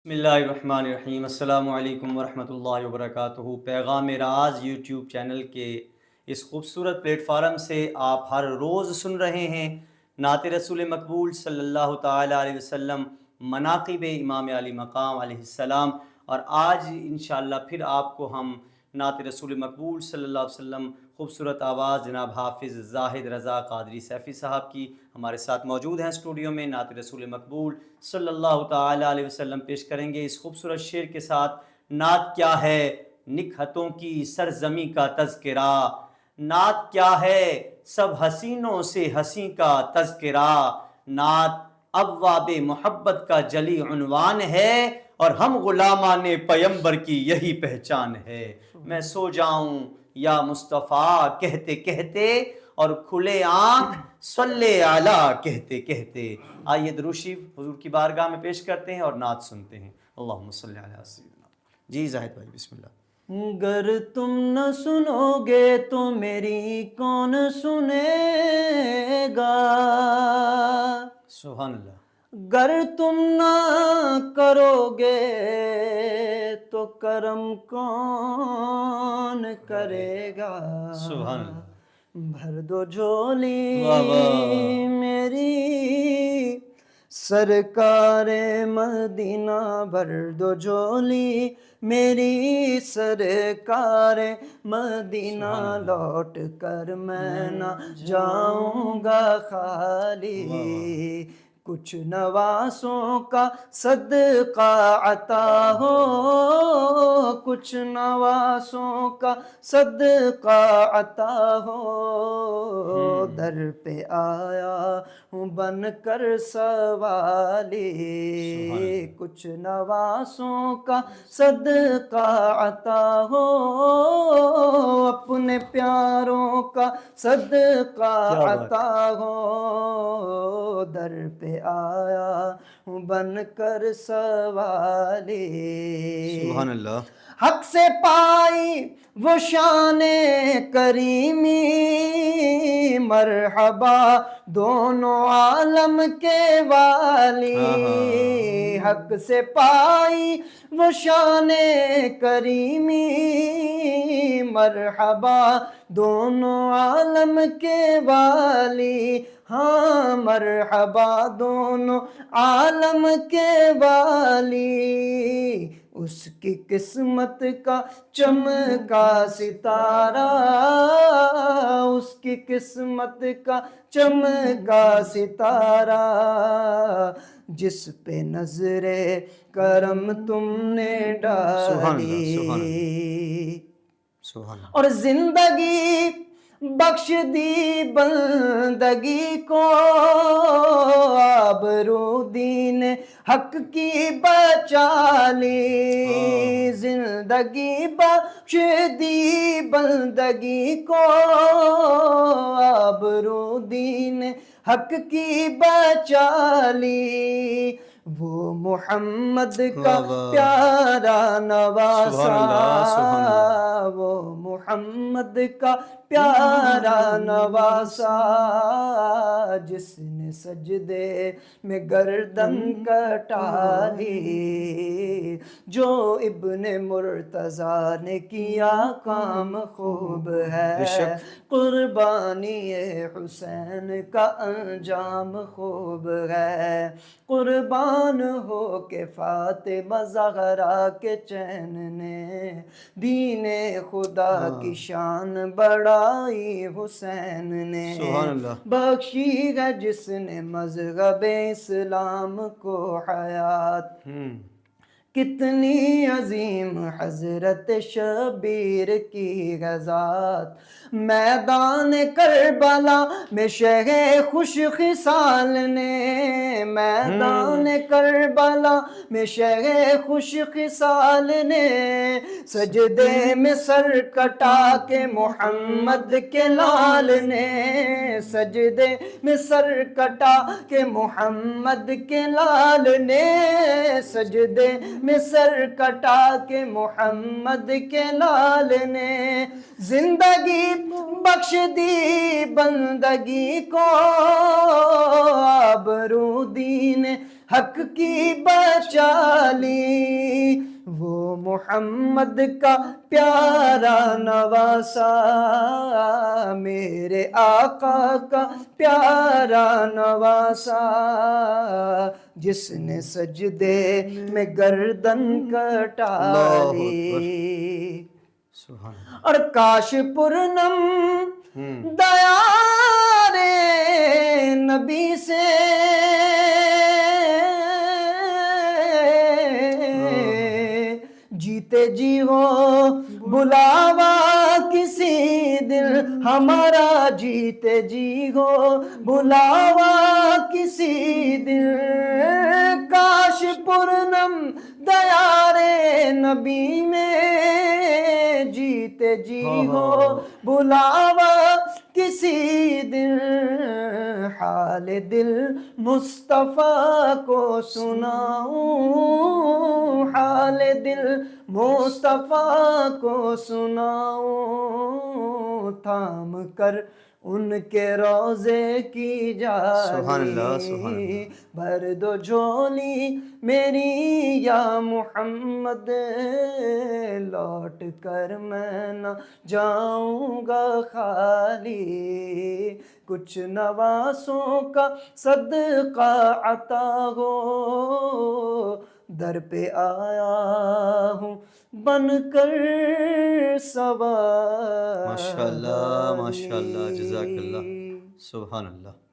بسم اللہ الرحمن الرحیم۔ السلام علیکم ورحمۃ اللہ وبرکاتہ۔ پیغام راز یوٹیوب چینل کے اس خوبصورت پلیٹ فارم سے آپ ہر روز سن رہے ہیں نعت رسول مقبول صلی اللہ تعالیٰ علیہ وسلم، مناقب امام علی مقام علیہ السلام، اور آج انشاءاللہ پھر آپ کو ہم نعت رسول مقبول صلی اللہ علیہ وسلم خوبصورت آواز جناب حافظ زاہد رضا قادری سیفی صاحب کی ہمارے ساتھ موجود ہیں اسٹوڈیو میں، نعت رسول مقبول صلی اللہ تعالیٰ علیہ وسلم پیش کریں گے اس خوبصورت شعر کے ساتھ۔ نعت کیا ہے نکہتوں کی سرزمی کا تذکرہ، نعت کیا ہے سب حسینوں سے حسین کا تذکرہ، نعت ابواب محبت کا جلی عنوان ہے، اور ہم غلامان پیمبر کی یہی پہچان ہے۔ میں سو جاؤں یا مصطفیٰ کہتے کہتے، اور کھلے آنکھ صلی علی کہتے کہتے۔ آئیے درود شریف حضور کی بارگاہ میں پیش کرتے ہیں اور نعت سنتے ہیں۔ اللہم صلی علی سیدنا۔ جی زاہد بھائی بسم اللہ۔ گر تم نہ سنو گے تو میری کون سنے گا، سبحان اللہ۔ گر تم نہ کرو گے تو کرم کون کرے گا، سبحان اللہ۔ بھر دو جھولی واہ واہ۔ میری سرکار مدینہ، بھر دو جھولی میری سرکار مدینہ، لوٹ کر میں نہ جاؤں گا خالی، کچھ نواسوں کا صدقہ عطا ہو، کچھ نواسوں کا صدقہ عطا ہو، در پہ آیا ہوں بن کر سوالی، کچھ نواسوں کا صدقہ عطا ہو، اپنے پیاروں کا صدقہ عطا ہو، در پہ آیا ہوں بن کر سوالی، سبحان اللہ۔ حق سے پائی وہ شان کریمی، مرحبا دونوں عالم کے والی، حق سے پائی وہ شان کریمی، مرحبا دونوں عالم کے والی، ہاں مرحبا دونوں عالم کے والی، اس کی قسمت کا چمکا ستارہ، اس کی قسمت کا چمکا ستارہ، جس پہ نظر کرم تم نے ڈالی، اور زندگی بخش دی بندگی کو، آبرو دین حق کی بچا لی، زندگی بخش دی بندگی کو، آبرو دین حق کی بچا لی، وہ محمد کا پیارا نواسا، وہ محمد کا پیارا نواسا، جس نے سجدے میں گردن کٹا لی، جو ابن مرتضیٰ نے کیا کام خوب ہے، قربانی حسین کا انجام خوب ہے، قربان ہو کے فاطمہ زہرا کے چین نے، دین خدا کی شان بڑھائی حسین نے، بخشی ہے جس نے مذہب اسلام کو حیات، کتنی عظیم حضرت شبیر کی ذات، میدان کربلا میں شہ خوش خصال نے، میدان کربلا میں شہ خوش خصال نے، سجدے میں سر کٹا کے محمد کے لال نے، سجدے میں سر کٹا کے محمد کے لال نے، سجدے میں سر کٹا کے محمد کے لال نے، زندگی بخش دی بندگی کو، آبرو دین حق کی بچا لی، محمد کا پیارا نواسا، میرے آقا کا پیارا نواسا، جس نے سجدے میں گردن کٹا اللہ لی۔ سبحان اللہ۔ اور کاش پورنم دیار نبی سے جیتے جی ہو بلاوا کسی دل ہمارا، جیتے جی ہو بلاوا کسی دل، کاش پورنم دیار نبی میں جیتے جی ہو بلاوا کسی دل، حال دل مصطفیٰ کو سناؤں، حال دل مصطفیٰ کو سناؤں، تھام کر ان کے روضے کی سبحان اللہ، سبحان جالی، اللہ۔ بھر دو جھولی میری یا محمد، لوٹ کر میں نہ جاؤں گا خالی، کچھ نواسوں کا صدقہ عطا ہو، در پہ آیا ہوں بن کر سواری۔ ماشاء اللہ، ماشاء اللہ، جزاک اللہ، سبحان اللہ۔